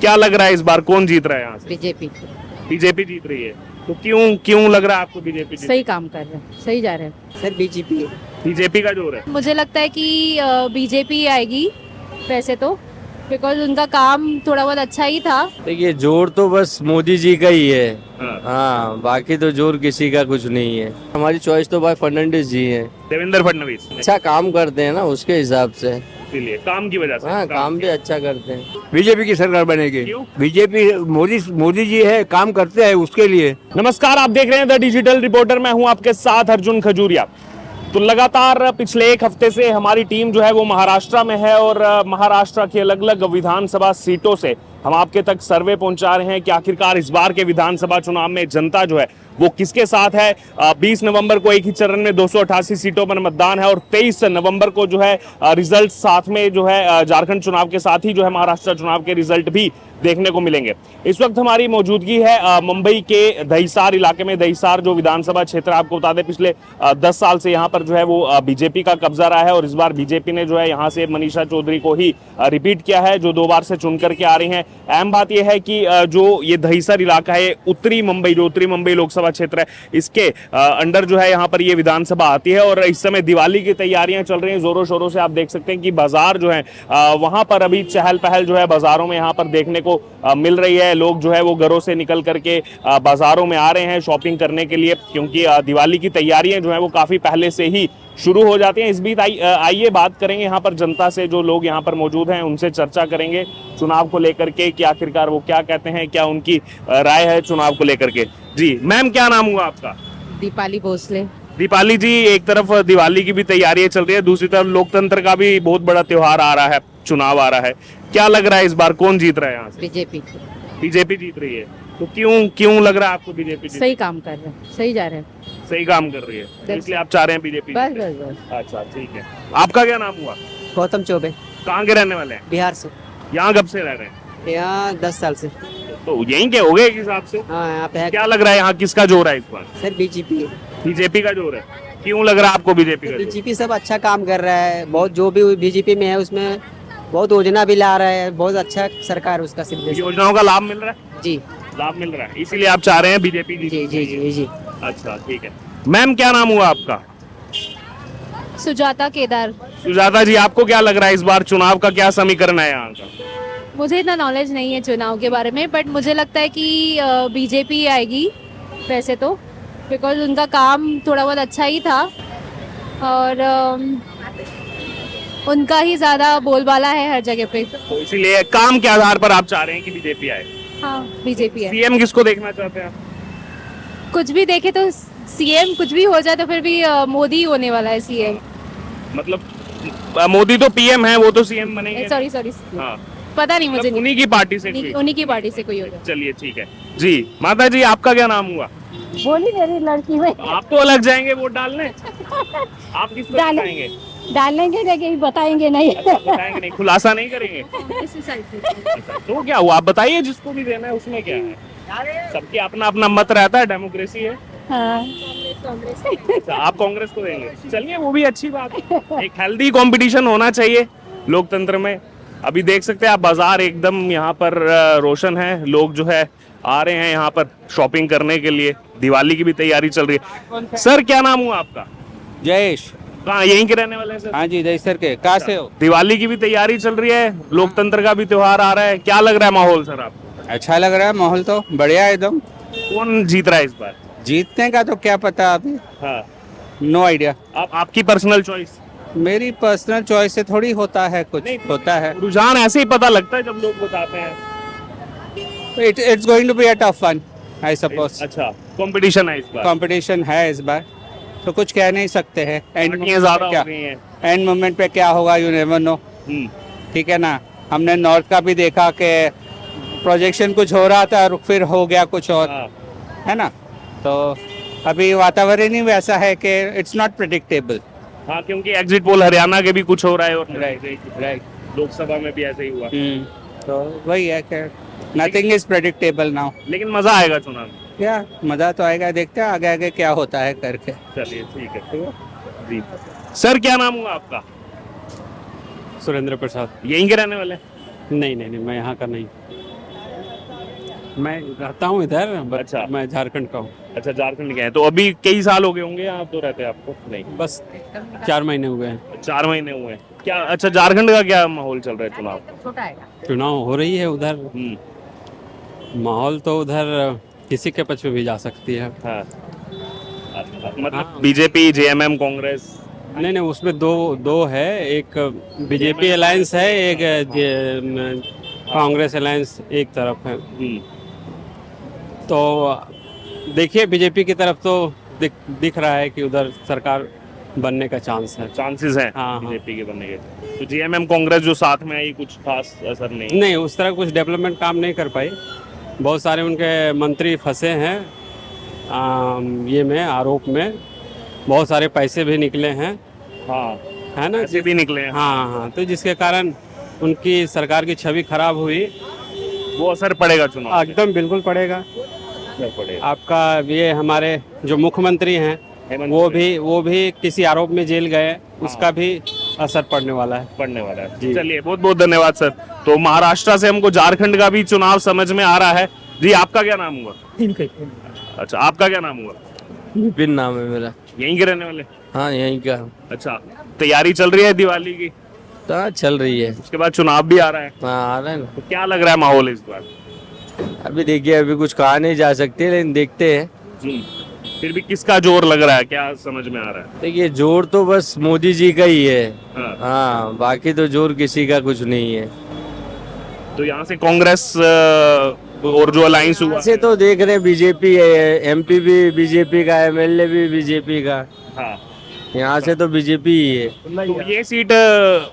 क्या लग रहा है इस बार कौन जीत रहा है यहाँ से? बीजेपी। बीजेपी जीत रही है। तो क्यों क्यों लग रहा है आपको बीजेपी जीत? सही काम कर रहे हैं, सही जा रहे हैं। Sir BJP. बीजेपी का जोर है। मुझे लगता है कि बीजेपी आएगी वैसे तो, बिकॉज उनका काम थोड़ा बहुत अच्छा ही था। देखिए जोर तो बस मोदी जी का ही है। हाँ। हाँ, बाकी तो जोर किसी का कुछ नहीं है। हमारी चॉइस तो भाई फर्नांडिस जी है। देवेंद्र फडणवीस अच्छा काम करते हैं ना उसके हिसाब से। इसीलिए काम की वजह से। हाँ, काम भी अच्छा करते हैं। बीजेपी की सरकार बनेगी। क्यों? बीजेपी मोदी जी है, काम करते हैं उसके लिए। नमस्कार, आप देख रहे हैं द डिजिटल रिपोर्टर। मैं हूं आपके साथ अर्जुन खजूरिया। तो लगातार पिछले एक हफ्ते से हमारी टीम जो है वो महाराष्ट्र में है और महाराष्ट्र की अलग अलग विधानसभा सीटों से हम आपके तक सर्वे पहुंचा रहे हैं कि आखिरकार इस बार के विधानसभा चुनाव में जनता जो है वो किसके साथ है। 20 नवंबर को एक ही चरण में 288 सीटों पर मतदान है और 23 नवंबर को जो है रिजल्ट साथ में जो है झारखंड चुनाव के साथ ही जो है महाराष्ट्र चुनाव के रिजल्ट भी देखने को मिलेंगे। इस वक्त हमारी मौजूदगी है मुंबई के दहिसार इलाके में। दहिसार जो विधानसभा क्षेत्र आपको बता दें पिछले 10 साल से यहाँ पर जो है वो बीजेपी का कब्जा रहा है और इस बार बीजेपी ने जो है यहाँ से मनीषा चौधरी को ही रिपीट किया है जो 2 बार से चुन करके आ रही हैं। अहम बात यह है कि जो ये दहिसर इलाका है उत्तरी मुंबई, जो उत्तरी मुंबई लोकसभा क्षेत्र है, इसके अंडर जो है यहाँ पर ये विधानसभा आती है और इस समय दिवाली की तैयारियां चल रही हैं जोरों शोरों से। आप देख सकते हैं कि बाजार जो है वहां पर अभी चहल पहल जो है बाजारों में यहाँ पर देखने को मिल रही है। लोग जो है वो घरों से निकल करके बाजारों में आ रहे हैं शॉपिंग करने के लिए, क्योंकि दिवाली की तैयारियां जो है वो काफी पहले से ही शुरू हो जाती हैं। इस बीच आइए बात करेंगे यहाँ पर जनता से, जो लोग यहाँ पर मौजूद हैं उनसे चर्चा करेंगे चुनाव को लेकर के कि आखिरकार वो क्या कहते हैं, क्या उनकी राय है चुनाव को लेकर के। जी मैम, क्या नाम हुआ आपका? दीपाली भोसले। दीपाली जी, एक तरफ दिवाली की भी तैयारियां चल रही है, दूसरी तरफ लोकतंत्र का भी बहुत बड़ा त्योहार आ रहा है, चुनाव आ रहा है। क्या लग रहा है इस बार कौन जीत रहा है यहाँ से? बीजेपी। बीजेपी जीत रही है। तो क्यों क्यों लग रहा है आपको बीजेपी सही काम कर रहे हैं, सही जा रहे हैं। सही काम कर रही है, तो इसलिए आप चाह रहे हैं बीजेपी? बस बस बस। अच्छा ठीक है। आपका क्या नाम हुआ? गौतम चौबे, कहाँ के रहने वाले हैं? बिहार से। यहाँ कब से रह रहे हैं? यहाँ 10 साल से। तो यहीं के हो गए एक हिसाब से। हाँ, यहाँ पे है। क्या लग रहा है यहाँ किसका जोर है इस बार? Sir BJP. बीजेपी का जोर है। क्यों लग रहा है आपको बीजेपी का जोर? बीजेपी सब अच्छा काम कर रहा है, बहुत जो भी बीजेपी में है उसमें बहुत योजना भी ला रहा है, बहुत अच्छा सरकार उसका सिर्फ। योजनाओं का लाभ मिल रहा है? जी लाभ मिल रहा है, इसीलिए आप चाह रहे हैं बीजेपी जी जी जी जी। अच्छा ठीक है। मैम, क्या नाम हुआ आपका? सुजाता केदार। सुजाता जी, आपको क्या लग रहा है इस बार चुनाव का क्या समीकरण है यहाँ का? मुझे इतना नॉलेज नहीं है चुनाव के बारे में, बट मुझे लगता है कि बीजेपी आएगी वैसे तो, बिकॉज उनका काम थोड़ा बहुत अच्छा ही था और उनका ही ज़्यादा बोलबाला है हर जगह पे। तो इसीलिए काम के आधार पर आप चाह रहे हैं कि बीजेपी आए। हाँ, बीजेपी है। सीएम किसको देखना चाहते हैं आप? कुछ भी देखे तो सीएम कुछ भी हो जाए तो फिर भी मोदी होने वाला है सीएम। मतलब मोदी तो पीएम है, वो तो सीएम बनेंगे। सॉरी सॉरी, हाँ, पता नहीं मुझे। मतलब उन्हीं की पार्टी से कोई। उन्हीं की पार्टी से कोई होगा। चलिए ठीक है जी। माता जी, आपका क्या नाम हुआ? बोली मेरी लड़की में आप तो अलग जाएंगे वोट डालने, आप किसको बताएंगे? डालेंगे लेकिन बताएंगे नहीं। अच्छा, बताएंगे नहीं, खुलासा नहीं करेंगे। इसी साइड से। अच्छा, तो क्या हुआ, आप बताइए, जिसको भी देना है उसमें क्या है, सबके अपना अपना मत रहता है, डेमोक्रेसी है। हाँ। अच्छा, आप कांग्रेस को देंगे, चलिए वो भी अच्छी बात है। एक हेल्दी कंपटीशन होना चाहिए लोकतंत्र में। अभी देख सकते हैं आप बाजार एकदम यहाँ पर रोशन है, लोग जो है आ रहे हैं यहाँ पर शॉपिंग करने के लिए, दिवाली की भी तैयारी चल रही है। सर, क्या नाम हुआ आपका? जयेश। कहाँ, यहीं के रहने वाले हैं सर? हाँ जी, दहिसर के। कहाँ से हो? दिवाली की भी तैयारी चल रही है, लोकतंत्र का भी त्योहार आ रहा है, क्या लग रहा है माहौल सर आपको? अच्छा लग रहा है माहौल तो बढ़िया है एकदम। कौन जीत रहा है इस बार? जीतने का तो क्या पता अभी, हाँ, नो आइडिया। आपकी पर्सनल चॉइस? मेरी पर्सनल चॉइस से थोड़ी होता है, कुछ नहीं, होता है। रुझान ऐसे ही पता लगता है जब लोग बताते हैं। It's going to be a tough one I suppose. अच्छा, कंपटीशन है इस बार? कंपटीशन है इस बार, तो कुछ कह नहीं सकते हैं। पार्टियां ज्यादा हो गई हैं। एंड मोमेंट पे क्या होगा यू नेवर नो। ठीक है ना, हमने नॉर्थ का भी देखा कि प्रोजेक्शन कुछ हो रहा था और फिर हो गया कुछ और, हाँ। है ना। तो अभी वातावरण ही वैसा है कि इट्स नॉट प्रिडिक्टेबल। हाँ, क्योंकि एग्जिट पोल हरियाणा के भी कुछ हो रहा है और राइट। लोकसभा में भी ऐसे ही हुआ। तो वही है कि नथिंग इज प्रेडिक्टेबल नाउ। लेकिन मजा आएगा चुनाव में। क्या मजा तो आएगा, देखते हैं आगे आगे क्या होता है करके। चलिए ठीक है जी। सर, क्या नाम हुआ आपका? सुरेंद्र प्रसाद। यहीं के रहने वाले? नहीं नहीं नहीं, मैं यहाँ का नहीं। मैं रहता हूँ इधर अच्छा। मैं झारखंड का हूँ। अच्छा, झारखंड के हैं तो अभी कई साल हो गए होंगे आप तो रहते हैं, आपको नहीं? बस 4 महीने हुए हैं। 4 महीने हुए हैं क्या? अच्छा, झारखंड का क्या माहौल चल रहा है चुनाव? चुनाव हो रही है उधर, माहौल तो उधर किसी के पक्ष में भी जा सकती है। हाँ। मतलब बीजेपी, जेएमएम, कांग्रेस? नहीं नहीं, उसमें दो है, एक बीजेपी अलायंस है, एक कांग्रेस अलायंस एक तरफ है। तो देखिए बीजेपी की तरफ तो दिख रहा है कि उधर सरकार बनने का चांस है। चांसेस हैं हाँ। बीजेपी के बनने के। तो जेएमएम कांग्रेस जो साथ में आई, कुछ खास असर नहीं? नहीं, उस तरह कुछ डेवलपमेंट काम नहीं कर पाई। बहुत सारे उनके मंत्री फंसे हैं ये में, आरोप में। बहुत सारे पैसे भी निकले हैं, हाँ, है ना? ऐसे भी निकले हैं। हाँ, तो जिसके कारण उनकी सरकार की छवि खराब हुई। वो असर पड़ेगा चुनाव पे? एकदम बिल्कुल पड़ेगा। असर पड़ेगा। आपका ये हमारे जो मुख्यमंत्री हैं हेमंत वो भी किसी आरोप में जेल गए, उसका भी असर पड़ने वाला है। पड़ने वाला है। चलिए, बहुत बहुत धन्यवाद सर। तो महाराष्ट्र से हमको झारखंड का भी चुनाव समझ में आ रहा है। जी, आपका क्या नाम हुआ? अच्छा, आपका क्या नाम हुआ? विपिन नाम है मेरा। यहीं के रहने वाले? हाँ, यहीं का। अच्छा, तैयारी चल रही है दिवाली की? तो हाँ, चल रही है। उसके बाद चुनाव भी आ रहा है, हाँ, आ रहा है ना। तो क्या लग रहा है माहौल इस बार? अभी देखिए, अभी कुछ कहा नहीं जा सकते, लेकिन देखते हैं। फिर भी किसका जोर लग रहा है, क्या समझ में आ रहा है? देखिए, जोर तो बस मोदी जी का ही है। हाँ। हाँ, बाकी तो जोर किसी का कुछ नहीं है। तो यहाँ से कांग्रेस और जो अलायंस हुआ ऐसे तो देख रहे बीजेपी है, एमपी भी बीजेपी का, एमएलए भी बीजेपी का। हाँ। यहाँ से तो बीजेपी ही है। तो ये सीट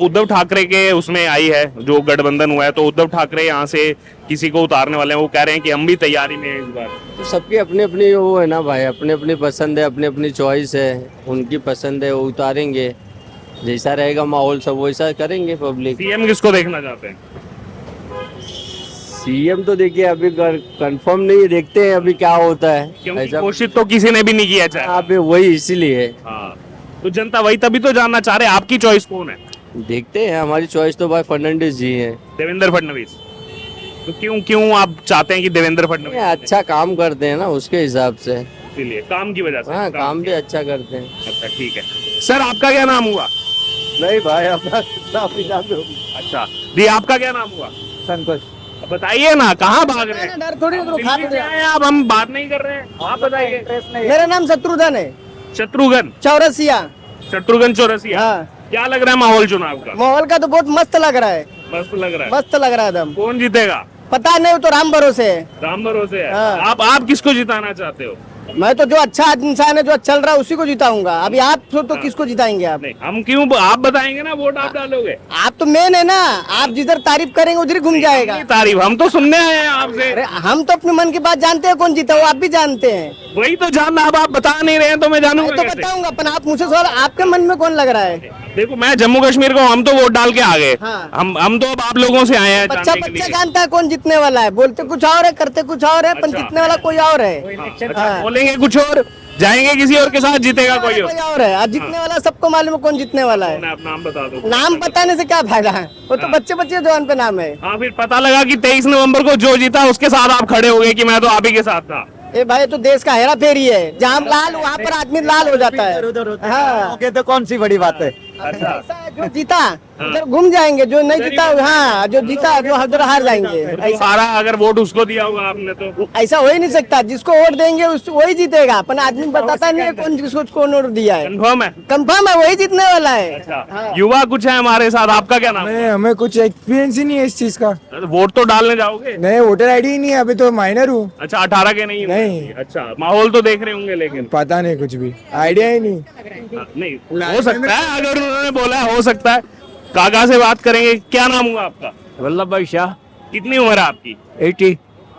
उद्धव ठाकरे के उसमें आई है, जो गठबंधन हुआ है, तो उद्धव ठाकरे यहाँ से किसी को उतारने वाले हैं। वो कह रहे हैं कि हम भी तैयारी में हैं इस बार। तो सबकी अपनी अपनी वो है ना भाई, अपनी अपनी पसंद है, अपनी अपनी चॉइस है। उनकी पसंद है, वो उतारेंगे। जैसा रहेगा माहौल सब वैसा करेंगे पब्लिक। सीएम किसको देखना चाहते हैं? सीएम तो देखिए अभी कंफर्म नहीं है, देखते हैं अभी क्या होता है। क्योंकि ऐसा घोषित तो किसी ने भी नहीं किया चाहे। यहाँ पे वही इसीलिए हाँ, तो जनता वही तभी तो जानना चाह रहे हैं, आपकी चॉइस कौन है? देखते हैं। हमारी चॉइस तो भाई फर्नांडिस जी हैं। देवेंद्र फडणवीस। तो क्यों आप चाहते हैं कि देवेंद्र फडणवीस? ये अच्छा काम करते हैं ना, उसके हिसाब से। इसीलिए काम की वजह से? हाँ, काम भी अच्छा करते हैं। अच्छा, ठीक है। सर, आपका क्या नाम हुआ? नहीं भाई, अपना अच्छा जी, आपका क्या नाम हुआ? संतोष। बताइए ना, कहाँ भाग रहे हैं? डर थोड़ी दिल्ली से आए हैं आप, हम बात नहीं कर रहे हैं, आप बताइए। मेरा नाम शत्रुघ्न है, शत्रुघ्न? चौरसिया। शत्रुघ्न चौरसिया। हाँ। क्या लग रहा है माहौल चुनाव का? माहौल का तो बहुत मस्त लग रहा है, मस्त लग रहा है। मस्त लग रहा है एकदम। कौन जीतेगा? पता नहीं, वो तो राम भरोसे है। राम भरोसे है। हाँ। आप किसको जिताना चाहते हो? मैं तो जो अच्छा इंसान है, जो चल रहा है उसी को जिताऊंगा। अभी आप तो किसको जिताएंगे आप? नहीं, हम क्यों, आप बताएंगे ना, वोट आप डालोगे। आप तो मेन है ना, आप जिधर तारीफ करेंगे उधर ही घूम जाएगा। अपनी तारीफ हम तो सुनने आए हैं आपसे। अरे हम तो अपने मन की बात जानते हैं, कौन जीता वो आप भी जानते हैं। वही तो जानना, अब आप बता नहीं रहे हैं तो मैं मैं जानूंगा तो कैसे? बताऊंगा, पर आप मुझसे सवाल, आपके मन में कौन लग रहा है? देखो, मैं जम्मू कश्मीर को, हम तो वोट डाल के आ गए। हाँ। हम तो अब आप लोगों से आए हैं बच्चा जानने के बच्चा लिए। जानता है कौन जीतने वाला है। बोलते कुछ और है, करते कुछ और है, पर अच्छा। जीतने वाला कोई और है। अच्छा, हाँ। बोलेंगे कुछ और, जाएंगे किसी और के साथ, जीतेगा कोई और। कोई और है, और जीतने वाला सबको मालूम है कौन जीतने वाला है। आप नाम बता दो। नाम बताने से क्या फायदा है, वो तो बच्चे बच्चे जवान पे नाम है। हाँ, फिर पता लगा कि 23 नवंबर को जो जीता उसके साथ आप खड़े हो गए कि मैं तो आप ही के साथ था। ए भाई, तो देश का हेरा फेरी है, जहाँ लाल वहाँ पर आदमी लाल हो जाता है। हाँ, तो कौन सी बड़ी बात है? अच्छा, ऐसा है, जो जीता उधर घूम जाएंगे, जो नहीं जीता, हाँ, जो जीता जो उधर हार जाएंगे। तो सारा अगर वोट उसको दिया होगा आपने तो? ऐसा हो ही नहीं सकता, जिसको वोट देंगे वही जीतेगा। अपन आदमी बताता नहीं है कौन किसको कौन वोट दिया है। कंफर्म है? कंफर्म है, वही जीतने वाला है। अच्छा, युवा कुछ है हमारे साथ, आपका क्या नाम है? हमें कुछ एक्सपीरियंस ही नहीं है इस चीज का। वोट तो डालने जाओगे? नहीं, वोटर आईडी ही नहीं है, अभी तो माइनर हूँ। अच्छा, 18 के नहीं? नहीं। अच्छा, माहौल तो देख रहे होंगे लेकिन? पता नहीं, कुछ भी आइडिया ही नहीं। नहीं, हो सकता है, अगर उन्होंने बोला है, हो सकता है। काका से बात करेंगे। क्या नाम हुआ आपका? वल्लभ भाई शाह। कितनी उम्र है आपकी?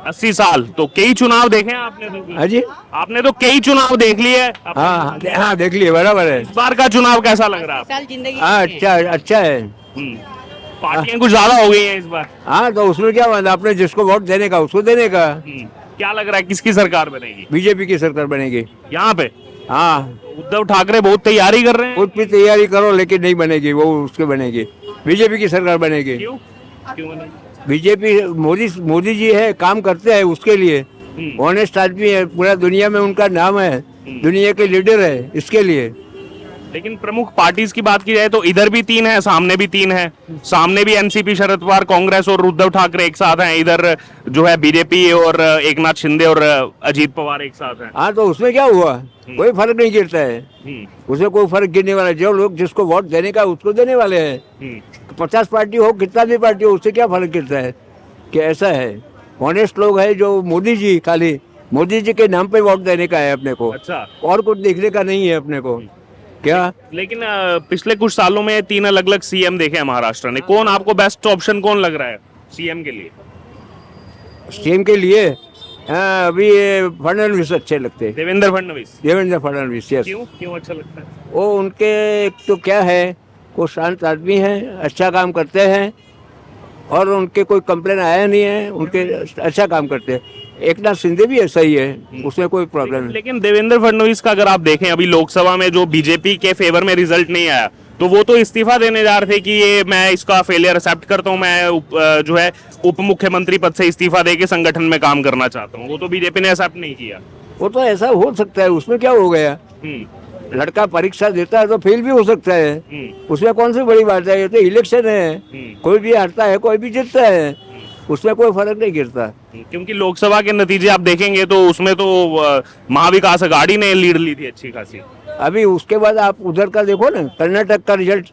80 साल। तो कई चुनाव देखे हैं आपने तो? हाँ जी। आपने तो कई चुनाव देख लिए है। हाँ, देख लिए, बराबर है। इस बार का चुनाव कैसा लग रहा है? हाँ, अच्छा है। पार्टियां कुछ ज्यादा हो गई हैं इस बार। हाँ, तो उसमें क्या मतलब, आपने जिसको वोट देने का उसको देने का। क्या लग रहा है, किसकी सरकार बनेगी? बीजेपी की सरकार बनेगी यहाँ पे? हाँ, उद्धव ठाकरे बहुत तैयारी कर रहे हैं। खुद भी तैयारी करो, लेकिन नहीं बनेगी, वो उसके बनेगी, बीजेपी की सरकार बनेगी। क्यों? क्यों बनेगी? बीजेपी मोदी जी है, काम करते हैं उसके लिए, ऑनेस्ट आदमी है, पूरा दुनिया में उनका नाम है, दुनिया के लीडर है, इसके लिए। लेकिन प्रमुख पार्टीज की बात की जाए तो इधर भी 3 है, सामने भी 3 है। सामने भी एनसीपी, शरद पवार, कांग्रेस और उद्धव ठाकरे एक साथ हैं। इधर जो है बीजेपी और एकनाथ शिंदे और अजीत पवार एक साथ हैं। हाँ, तो उसमें क्या हुआ, कोई फर्क नहीं गिरता है, उसमें कोई फर्क गिरने वाला है। जो लोग जिसको वोट देने का उसको देने वाले हैं। 50 पार्टी हो, कितना भी पार्टी हो, उससे क्या फर्क गिरता है कि ऐसा है। ऑनेस्ट लोग है जो मोदी जी, खाली मोदी जी के नाम पे वोट देने का है अपने को, अच्छा, और कुछ देखने का नहीं है अपने को क्या। लेकिन पिछले कुछ सालों में 3 अलग अलग सीएम देखे हैं महाराष्ट्र ने। कौन आपको बेस्ट ऑप्शन कौन लग रहा है सीएम के लिए? सीएम के लिए अभी ये फडणवीस अच्छे लगते हैं। देवेंद्र फडणवीस। देवेंद्र फडणवीस, यस। क्यों अच्छा लगता है? वो उनके एक तो क्या है, वो शांत आदमी है, अच्छा काम करते हैं, और उनके कोई कंप्लेन आया नहीं है, उनके अच्छा काम करते हैं। एकनाथ शिंदे भी ऐसा ही है, उसमें कोई प्रॉब्लम नहीं। लेकिन देवेंद्र फडणवीस का अगर आप देखें, अभी लोकसभा में जो बीजेपी के फेवर में रिजल्ट नहीं आया, तो वो तो इस्तीफा देने जा रहे थे कि ये मैं इसका फेलियर एक्सेप्ट करता हूँ, मैं जो है उप मुख्यमंत्री पद से इस्तीफा देके संगठन में काम करना चाहता हूँ। वो तो बीजेपी ने एक्सेप्ट नहीं किया। वो तो ऐसा हो सकता है, उसमें क्या हो गया। लड़का परीक्षा देता है तो फेल भी हो सकता है, उसमें कौन सी बड़ी बात है। ये तो इलेक्शन है, कोई भी हारता है, कोई भी जीतता है, उसमें कोई फर्क नहीं गिरता। क्योंकि लोकसभा के नतीजे आप देखेंगे तो उसमें तो महाविकास अघाड़ी ने लीड ली थी अच्छी खासी। अभी उसके बाद आप उधर का देखो ना, कर्नाटक का रिजल्ट।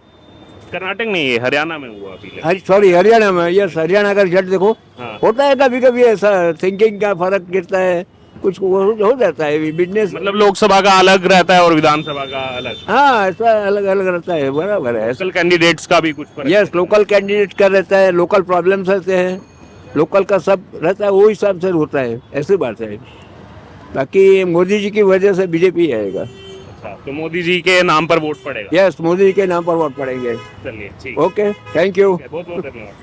कर्नाटक नहीं है, हरियाणा में हुआ अभी। सॉरी, हरियाणा में, यस, हरियाणा का रिजल्ट देखो। हाँ। होता है कभी कभी ऐसा, थिंकिंग का फर्क गिरता है, कुछ हो जाता है बिजनेस। मतलब लोकसभा का अलग रहता है और विधानसभा का अलग। हाँ, ऐसा अलग अलग रहता है, बराबर है। लोकल कैंडिडेट्स का भी कुछ फर्क यस, लोकल कैंडिडेट का रहता है, लोकल प्रॉब्लम्स रहते हैं, लोकल का सब रहता है, वो हिसाब से होता है, ऐसी बात है। बाकी मोदी जी की वजह से बीजेपी आएगा। अच्छा, तो मोदी जी के नाम पर वोट पड़ेगा? यस, मोदी जी के नाम पर वोट पड़ेंगे। चलिए, ठीक। Okay, thank you. बहुत बहुत धन्यवाद।